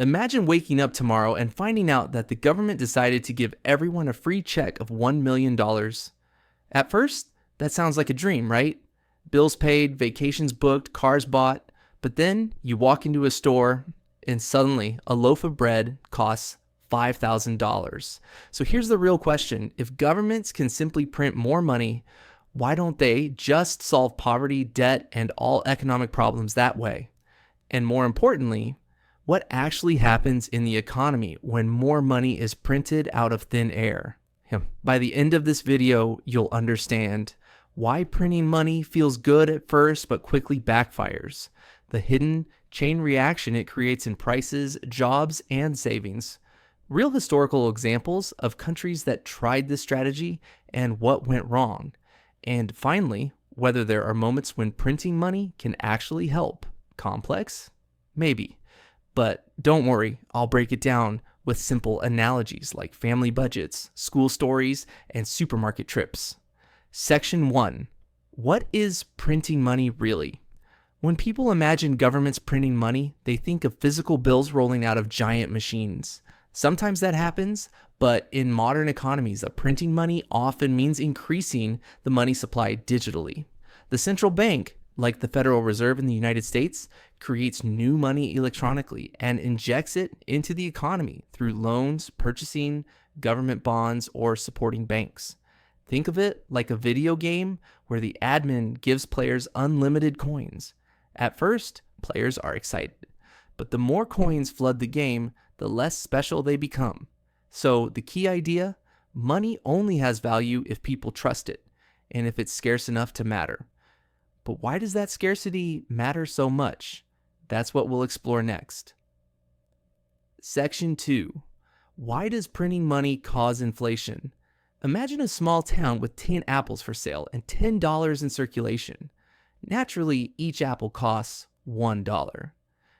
Imagine waking up tomorrow and finding out that the government decided to give everyone a free check of $1 million. At first, that sounds like a dream, right? Bills paid, vacations booked, cars bought. But then you walk into a store and suddenly a loaf of bread costs $5,000. So here's the real question. If governments can simply print more money, why don't they just solve poverty, debt, and all economic problems that way? And more importantly, what actually happens in the economy when more money is printed out of thin air? By the end of this video, you'll understand why printing money feels good at first but quickly backfires, the hidden chain reaction it creates in prices, jobs, and savings, real historical examples of countries that tried this strategy and what went wrong, and finally, whether there are moments when printing money can actually help. Complex? Maybe. But don't worry, I'll break it down with simple analogies like family budgets, school stories, and supermarket trips. Section 1. What is printing money really? When people imagine governments printing money, they think of physical bills rolling out of giant machines. Sometimes that happens, but in modern economies, printing money often means increasing the money supply digitally. The central bank, like the Federal Reserve in the United States, creates new money electronically and injects it into the economy through loans, purchasing government bonds, or supporting banks. Think of it like a video game where the admin gives players unlimited coins. At first, players are excited, but the more coins flood the game, the less special they become. So the key idea, money only has value if people trust it, and if it's scarce enough to matter. But why does that scarcity matter so much? That's what we'll explore next. Section 2. Why does printing money cause inflation? Imagine a small town with 10 apples for sale and $10 in circulation. Naturally, each apple costs $1.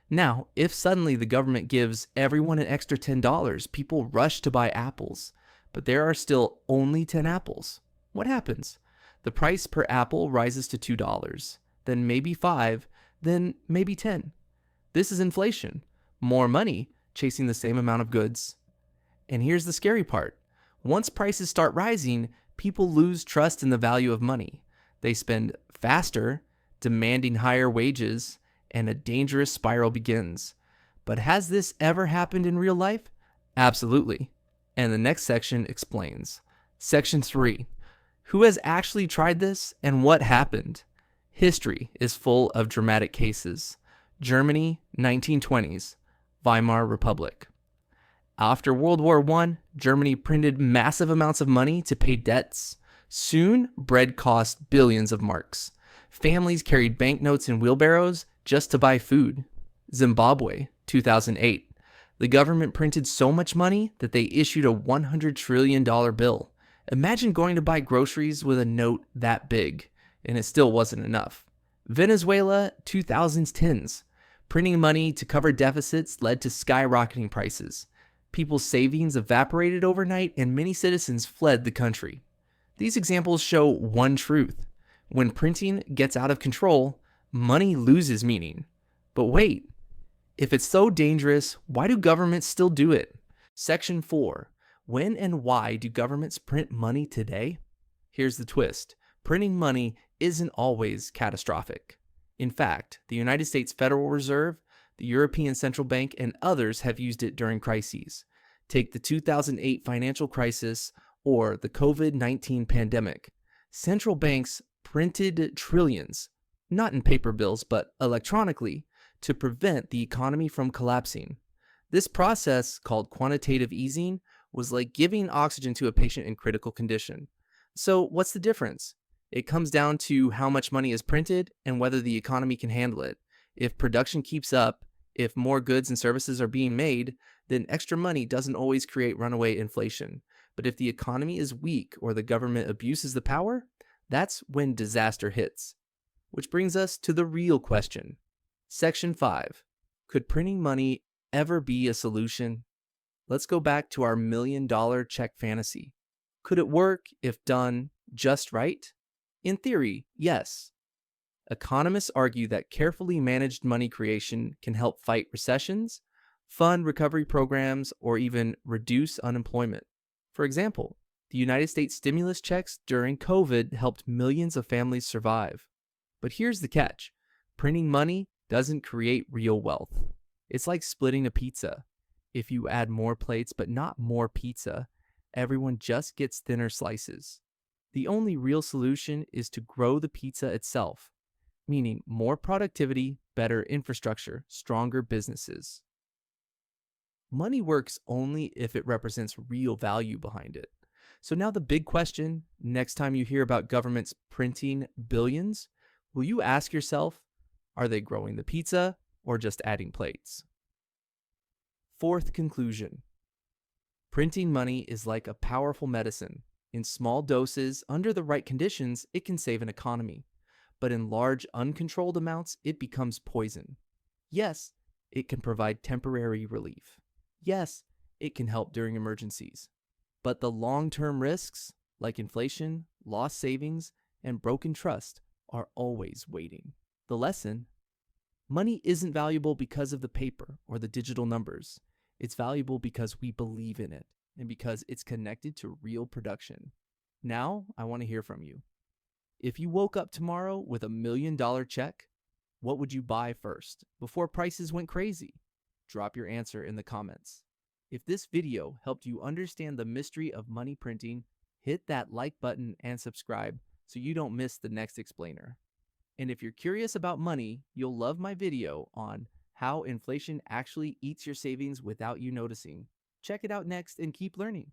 Now, if suddenly the government gives everyone an extra $10, people rush to buy apples, but there are still only 10 apples. What happens? The price per apple rises to $2, then maybe $5, then maybe $10. This is inflation. More money chasing the same amount of goods. And here's the scary part. Once prices start rising, people lose trust in the value of money. They spend faster, demanding higher wages, and a dangerous spiral begins. But has this ever happened in real life? Absolutely. And the next section explains. Section 3. Who has actually tried this and what happened? History is full of dramatic cases. Germany, 1920s, Weimar Republic. After World War I, Germany printed massive amounts of money to pay debts. Soon, bread cost billions of marks. Families carried banknotes in wheelbarrows just to buy food. Zimbabwe, 2008. The government printed so much money that they issued a $100 trillion bill. Imagine going to buy groceries with a note that big, and it still wasn't enough. Venezuela, 2010s. Printing money to cover deficits led to skyrocketing prices. People's savings evaporated overnight, and many citizens fled the country. These examples show one truth. When printing gets out of control, money loses meaning. But wait, if it's so dangerous, why do governments still do it? Section 4. When and why do governments print money today? Here's the twist. Printing money isn't always catastrophic. In fact, the United States Federal Reserve, the European Central Bank, and others have used it during crises. Take the 2008 financial crisis or the COVID-19 pandemic. Central banks printed trillions, not in paper bills, but electronically, to prevent the economy from collapsing. This process, called quantitative easing, was like giving oxygen to a patient in critical condition. So what's the difference? It comes down to how much money is printed and whether the economy can handle it. If production keeps up, if more goods and services are being made, then extra money doesn't always create runaway inflation. But if the economy is weak or the government abuses the power, that's when disaster hits. Which brings us to the real question. Section 5. Could printing money ever be a solution? Let's go back to our $1 million check fantasy. Could it work if done just right? In theory, yes. Economists argue that carefully managed money creation can help fight recessions, fund recovery programs, or even reduce unemployment. For example, the United States stimulus checks during COVID helped millions of families survive. But here's the catch: printing money doesn't create real wealth. It's like splitting a pizza. If you add more plates but not more pizza, everyone just gets thinner slices. The only real solution is to grow the pizza itself, meaning more productivity, better infrastructure, stronger businesses. Money works only if it represents real value behind it. So now the big question, next time you hear about governments printing billions, will you ask yourself, are they growing the pizza or just adding plates? Fourth conclusion: printing money is like a powerful medicine. In small doses, under the right conditions, it can save an economy. But in large, uncontrolled amounts, it becomes poison. Yes, it can provide temporary relief. Yes, it can help during emergencies. But the long-term risks, like inflation, lost savings, and broken trust, are always waiting. The lesson: money isn't valuable because of the paper or the digital numbers. It's valuable because we believe in it and because it's connected to real production. Now, I want to hear from you. If you woke up tomorrow with $1 million check, what would you buy first before prices went crazy? Drop your answer in the comments. If this video helped you understand the mystery of money printing, hit that like button and subscribe so you don't miss the next explainer. And if you're curious about money, you'll love my video on how inflation actually eats your savings without you noticing. Check it out next and keep learning.